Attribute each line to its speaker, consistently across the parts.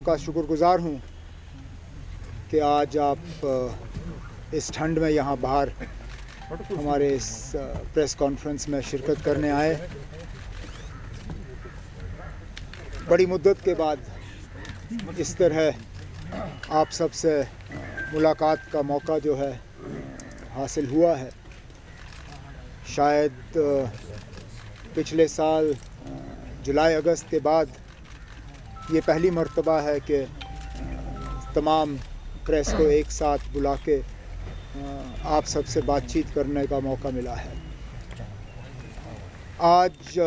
Speaker 1: आपका शुक्रगुज़ार हूँ कि आज आप इस ठंड में यहाँ बाहर हमारे इस प्रेस कॉन्फ्रेंस में शिरकत करने आए। बड़ी मुद्दत के बाद इस तरह आप सबसे मुलाकात का मौका जो है हासिल हुआ है। शायद पिछले साल जुलाई अगस्त के बाद ये पहली मर्तबा है कि तमाम प्रेस को एक साथ बुला के आप सबसे बातचीत करने का मौका मिला है। आज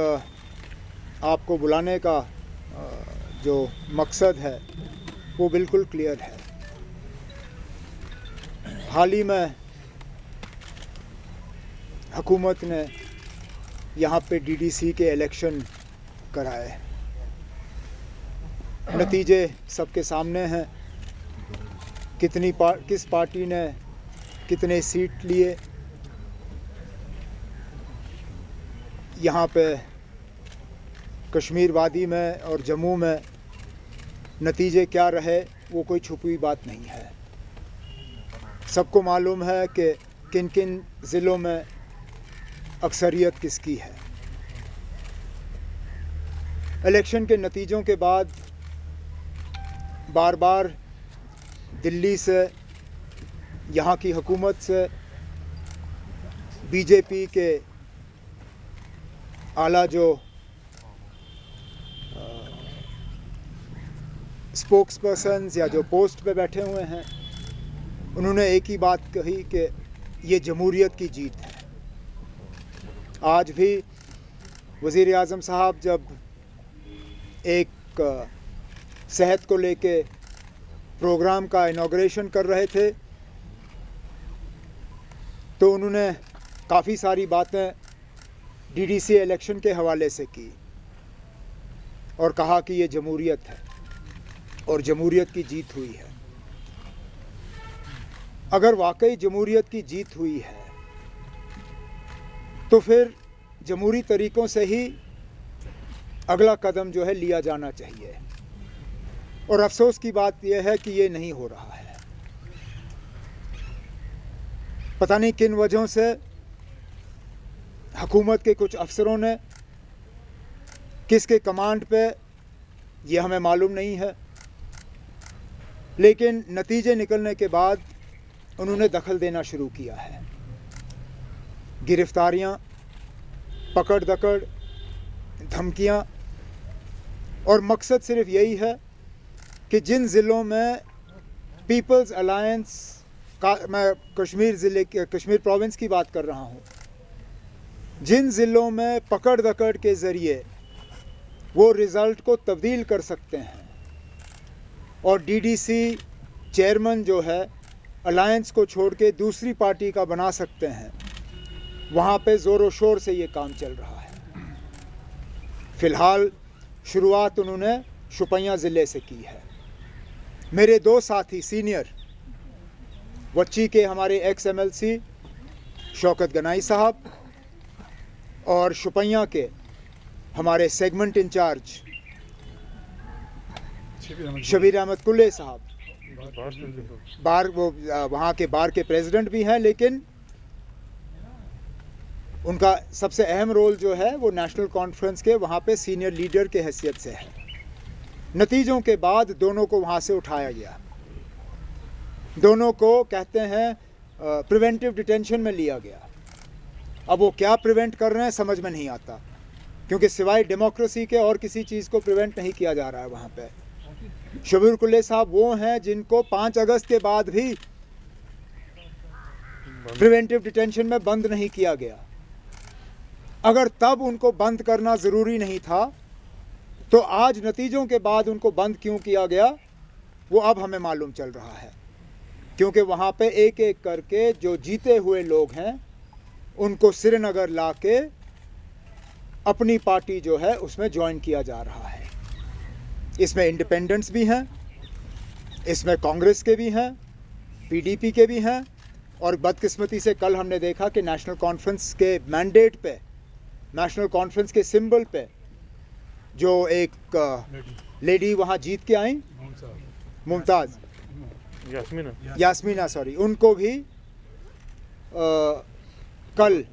Speaker 1: आपको बुलाने का जो मकसद है वो बिल्कुल क्लियर है। हाल ही में हुकूमत ने यहाँ पे डीडीसी के इलेक्शन कराए। नतीजे सबके सामने हैं। किस पार्टी ने कितने सीट लिए, यहाँ पे कश्मीर वादी में और जम्मू में नतीजे क्या रहे वो कोई छुपी बात नहीं है। सबको मालूम है कि किन किन ज़िलों में अक्सरियत किसकी है। इलेक्शन के नतीजों के बाद बार बार दिल्ली से, यहाँ की हुकूमत से, बीजेपी के आला जो स्पोक्स पर्सन्स या जो पोस्ट पे बैठे हुए हैं, उन्होंने एक ही बात कही कि ये जमहूरियत की जीत है। आज भी वज़ीर आज़म साहब जब एक सेहत को लेके प्रोग्राम का इनॉग्रेशन कर रहे थे तो उन्होंने काफ़ी सारी बातें डीडीसी इलेक्शन के हवाले से की और कहा कि ये जमहूरियत है और जमहूरियत की जीत हुई है। अगर वाकई जमहूरियत की जीत हुई है तो फिर जमहूरी तरीक़ों से ही अगला कदम जो है लिया जाना चाहिए। और अफसोस की बात यह है कि ये नहीं हो रहा है। पता नहीं किन वजहों से हुकूमत के कुछ अफसरों ने, किसके कमांड पे, ये हमें मालूम नहीं है, लेकिन नतीजे निकलने के बाद उन्होंने दखल देना शुरू किया है। गिरफ्तारियां, पकड़ दकड़, धमकियां, और मकसद सिर्फ यही है कि जिन ज़िलों में पीपल्स अलायंस का, मैं कश्मीर प्रोविंस की बात कर रहा हूँ, जिन ज़िलों में पकड़ दकड़ के ज़रिए वो रिज़ल्ट को तब्दील कर सकते हैं और डीडीसी चेयरमैन जो है अलायंस को छोड़ के दूसरी पार्टी का बना सकते हैं, वहाँ पे ज़ोर शोर से ये काम चल रहा है। फ़िलहाल शुरुआत उन्होंने शुपियाँ ज़िले से की है। मेरे दो साथी सीनियर वच्ची के हमारे एक्स MLC शौकत गनाई साहब और शुपियाँ के हमारे सेगमेंट इंचार्ज शबीर अहमद कुल्ले साहब, बार वो वहाँ के बार के प्रेसिडेंट भी हैं, लेकिन उनका सबसे अहम रोल जो है वो नेशनल कॉन्फ्रेंस के वहाँ पे सीनियर लीडर के हैसियत से है। नतीजों के बाद दोनों को वहाँ से उठाया गया। दोनों को कहते हैं प्रिवेंटिव डिटेंशन में लिया गया। अब वो क्या प्रिवेंट कर रहे हैं समझ में नहीं आता, क्योंकि सिवाय डेमोक्रेसी के और किसी चीज़ को प्रिवेंट नहीं किया जा रहा है वहाँ पे। शबीर कुल्ले साहब वो हैं जिनको 5 अगस्त के बाद भी प्रिवेंटिव डिटेंशन में बंद नहीं किया गया। अगर तब उनको बंद करना ज़रूरी नहीं था तो आज नतीजों के बाद उनको बंद क्यों किया गया वो अब हमें मालूम चल रहा है। क्योंकि वहाँ पे एक एक करके जो जीते हुए लोग हैं उनको श्रीनगर ला के अपनी पार्टी जो है उसमें ज्वाइन किया जा रहा है। इसमें इंडिपेंडेंट्स भी हैं, इसमें कांग्रेस के भी हैं, PDP के भी हैं, और बदकिस्मती से कल हमने देखा कि नेशनल कॉन्फ्रेंस के मैंडेट पे, नेशनल कॉन्फ्रेंस के सिंबल पे जो एक लेडी वहाँ जीत के आई, मुमताज़ यास्मीना सॉरी, उनको भी कल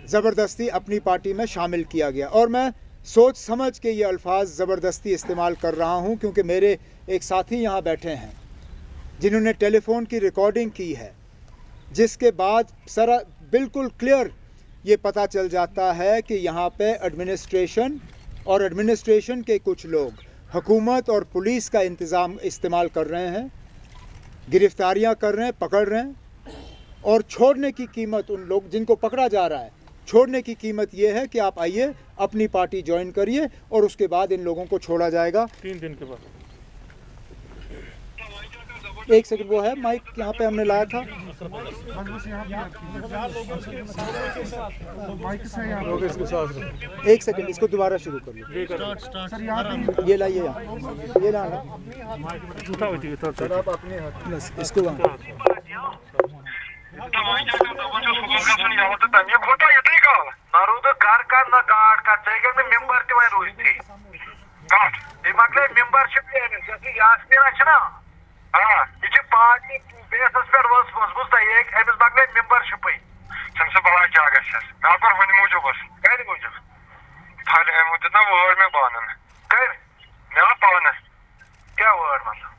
Speaker 1: ज़बरदस्ती अपनी पार्टी में शामिल किया गया। और मैं सोच समझ के ये अल्फाज ज़बरदस्ती इस्तेमाल कर रहा हूँ क्योंकि मेरे एक साथी यहाँ बैठे हैं जिन्होंने टेलीफोन की रिकॉर्डिंग की है, जिसके बाद सारा बिल्कुल क्लियर ये पता चल जाता है कि यहाँ पे एडमिनिस्ट्रेशन और एडमिनिस्ट्रेशन के कुछ लोग हुकूमत और पुलिस का इस्तेमाल कर रहे हैं, गिरफ्तारियाँ कर रहे हैं, पकड़ रहे हैं, और छोड़ने की कीमत उन लोग जिनको पकड़ा जा रहा है, छोड़ने की कीमत ये है कि आप आइए अपनी पार्टी ज्वाइन करिए और उसके बाद इन लोगों को छोड़ा जाएगा
Speaker 2: 3 दिन के बाद।
Speaker 1: एक सेकंड, वो है माइक यहाँ पे हमने लाया था। एक सेकंड, इसको दोबारा शुरू कर लो। ये लाइए यहाँ, ये लाना बस, इसको वहाँ
Speaker 3: Народу гарка на гарка, цегер में मेंबर के वहीं रोई थी। काट, ये मतलब मेंबरशिप है, जैसे यास्मीन है ना, हाँ, ये पार्टी बेसिस पर was था एक एमएस मतलब मेंबरशिप है। सबसे बड़ा क्या है सर? यहाँ पर होने मौजूद बस, क्या मौजूद? थाले है मुझे ना वर्ड में बानन, क्या? मेरा बानन, क्या वर्ड मतलब?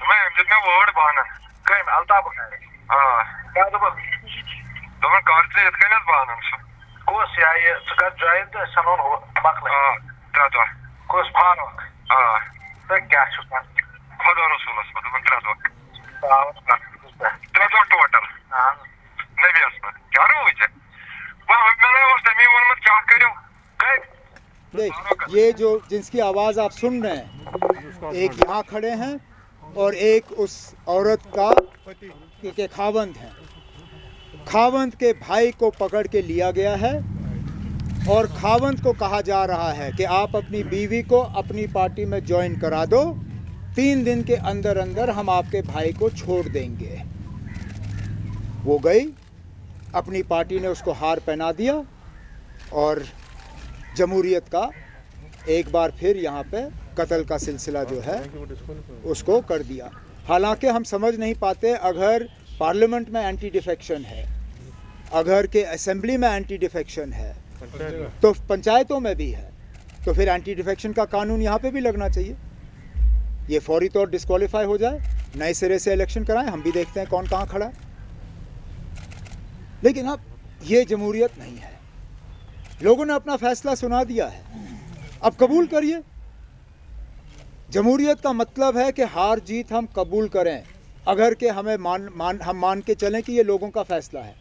Speaker 3: मैं मुझे वर्ड बानन, क्या? अल्ताफ है, हाँ, क्या तो बस, तो मैं कार्ड से इतने नहीं बानन सर। कोस या ये सुकर जाए तो सनोन हो बाकले। हाँ, ट्रादो। कोस फानो। हाँ, तो क्या चुका? खुदा रसूल अस्पताल में ट्रादो। ट्रादो टोटल। हाँ। नहीं भी अस्पताल। क्या रोई है? वह मैंने उस समय वो मत क्या करूँ?
Speaker 1: देख, ये जो जिसकी आवाज़ आप सुन रहे हैं, एक यहाँ खड़े हैं और एक उस औरत का के खावंद हैं। खावंद के भाई को पकड़ के लिया गया है और खावंद को कहा जा रहा है कि आप अपनी बीवी को अपनी पार्टी में ज्वाइन करा दो, 3 दिन के अंदर अंदर हम आपके भाई को छोड़ देंगे। वो गई, अपनी पार्टी ने उसको हार पहना दिया और जमहूरियत का एक बार फिर यहाँ पे कत्ल का सिलसिला जो है उसको कर दिया। हालांकि हम समझ नहीं पाते, अगर पार्लियामेंट में एंटी डिफेक्शन है, अगर के असेंबली में एंटी डिफेक्शन है, तो पंचायतों में भी है, तो फिर एंटी डिफेक्शन का कानून यहाँ पे भी लगना चाहिए। ये फौरी तौर डिस्क्वालीफाई हो जाए, नए सिरे से इलेक्शन कराएं, हम भी देखते हैं कौन कहाँ खड़ा है। लेकिन अब ये जमहूरियत नहीं है, लोगों ने अपना फैसला सुना दिया है, अब कबूल करिए। जमहूरियत का मतलब है कि हार जीत हम कबूल करें, अगर के हमें हम मान के चलें कि ये लोगों का फैसला है।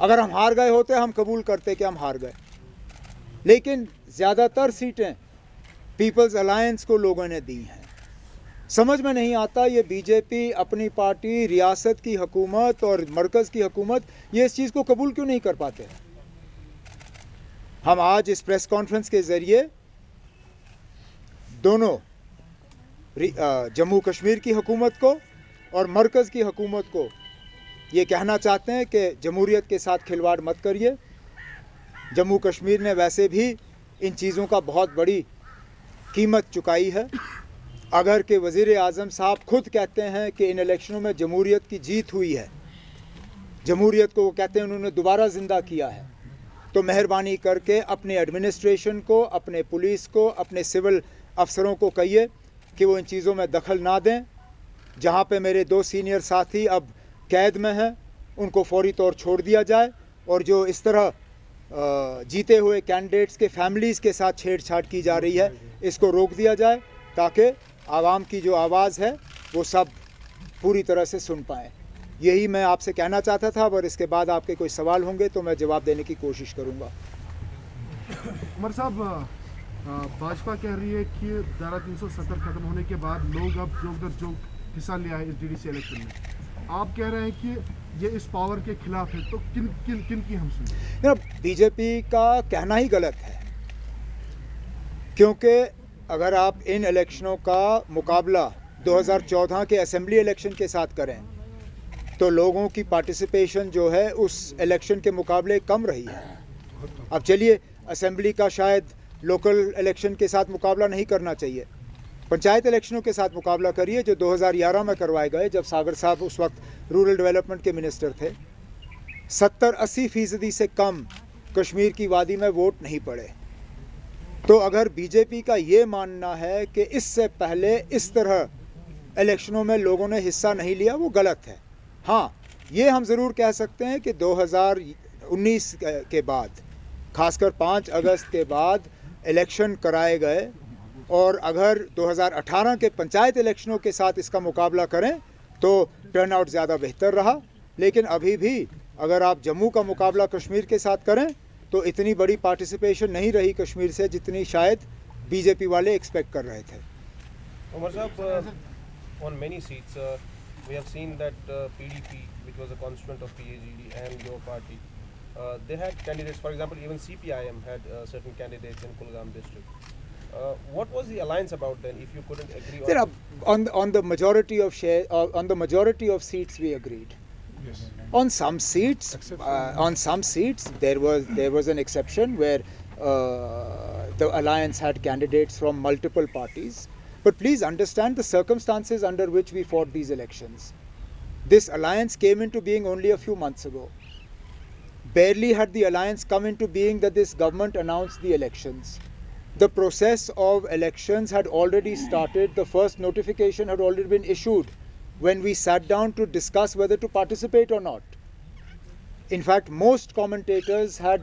Speaker 1: अगर हम हार गए होते हम कबूल करते कि हम हार गए, लेकिन ज़्यादातर सीटें पीपल्स अलायंस को लोगों ने दी हैं। समझ में नहीं आता, ये बीजेपी अपनी पार्टी, रियासत की हुकूमत और मरकज़ की हुकूमत ये इस चीज़ को कबूल क्यों नहीं कर पाते। हम आज इस प्रेस कॉन्फ्रेंस के ज़रिए दोनों जम्मू कश्मीर की हुकूमत को और मरकज़ की हुकूमत को ये कहना चाहते हैं कि जमहूरियत के साथ खिलवाड़ मत करिए। जम्मू कश्मीर ने वैसे भी इन चीज़ों का बहुत बड़ी कीमत चुकाई है। अगर के वज़ीर आज़म साहब खुद कहते हैं कि इन इलेक्शनों में जमहूरियत की जीत हुई है, जमहूरियत को वो कहते हैं उन्होंने दोबारा ज़िंदा किया है, तो मेहरबानी करके अपने एडमिनिस्ट्रेशन को, अपने पुलिस को, अपने सिविल अफसरों को कहिए कि वो इन चीज़ों में दखल ना दें। जहाँ पे मेरे 2 सीनियर साथी अब कैद में हैं, उनको फौरी तौर छोड़ दिया जाए, और जो इस तरह जीते हुए कैंडिडेट्स के फैमिलीज़ के साथ छेड़छाड़ की जा रही है, इसको रोक दिया जाए, ताकि आवाम की जो आवाज़ है वो सब पूरी तरह से सुन पाएँ। यही मैं आपसे कहना चाहता था, और इसके बाद आपके कोई सवाल होंगे तो मैं जवाब देने की कोशिश करूँगा।
Speaker 4: उमर साहब, भाजपा कह रही है कि धारा 370 खत्म होने के बाद लोग अब जो हिस्सा लिया है इस डीडीसी इलेक्शन में, आप कह रहे हैं कि ये इस पावर के खिलाफ है, तो किन की हम सुने?
Speaker 1: बीजेपी का कहना ही गलत है, क्योंकि अगर आप इन इलेक्शनों का मुकाबला 2014 के असेंबली इलेक्शन के साथ करें तो लोगों की पार्टिसिपेशन जो है उस इलेक्शन के मुकाबले कम रही है। अब चलिए, असेंबली का शायद लोकल इलेक्शन के साथ मुकाबला नहीं करना चाहिए, पंचायत इलेक्शनों के साथ मुकाबला करिए जो 2011 में करवाए गए, जब सागर साहब उस वक्त रूरल डेवलपमेंट के मिनिस्टर थे। 70-80% से कम कश्मीर की वादी में वोट नहीं पड़े। तो अगर बीजेपी का ये मानना है कि इससे पहले इस तरह इलेक्शनों में लोगों ने हिस्सा नहीं लिया, वो गलत है। हाँ, ये हम ज़रूर कह सकते हैं कि 2019 के बाद, खासकर 5 अगस्त के बाद इलेक्शन कराए गए, और अगर 2018 के पंचायत इलेक्शनों के साथ इसका मुकाबला करें तो टर्नआउट ज़्यादा बेहतर रहा। लेकिन अभी भी अगर आप जम्मू का मुकाबला कश्मीर के साथ करें तो इतनी बड़ी पार्टिसिपेशन नहीं रही कश्मीर से जितनी शायद बीजेपी वाले एक्सपेक्ट कर रहे थे।
Speaker 2: Umar Sahab, on many seats, we have seen that PDP, which was a constituent of PAGD and your party, they had candidates. For example, even CPIM had certain candidates in Kulgam district. What was the alliance about then? If you couldn't agree
Speaker 1: There are, on the majority of on the majority of seats we agreed.
Speaker 4: Yes.
Speaker 1: On some seats, there was an exception where the alliance had candidates from multiple parties. But please understand the circumstances under which we fought these elections. This alliance came into being only a few months ago. Barely had the alliance come into being that this government announced the elections. The process of elections had already started. The first notification had already been issued when we sat down to discuss whether to participate or not. In fact, most commentators had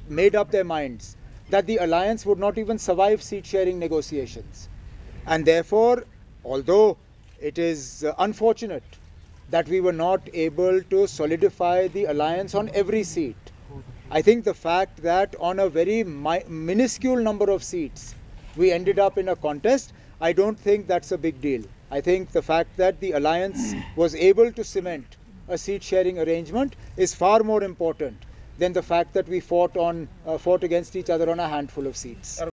Speaker 1: made up their minds that the alliance would not even survive seat-sharing negotiations. And therefore, although it is unfortunate that we were not able to solidify the alliance on every seat, I think the fact that on a very minuscule number of seats we ended up in a contest, I don't think that's a big deal. I think the fact that the alliance was able to cement a seat-sharing arrangement is far more important than the fact that we fought against each other on a handful of seats.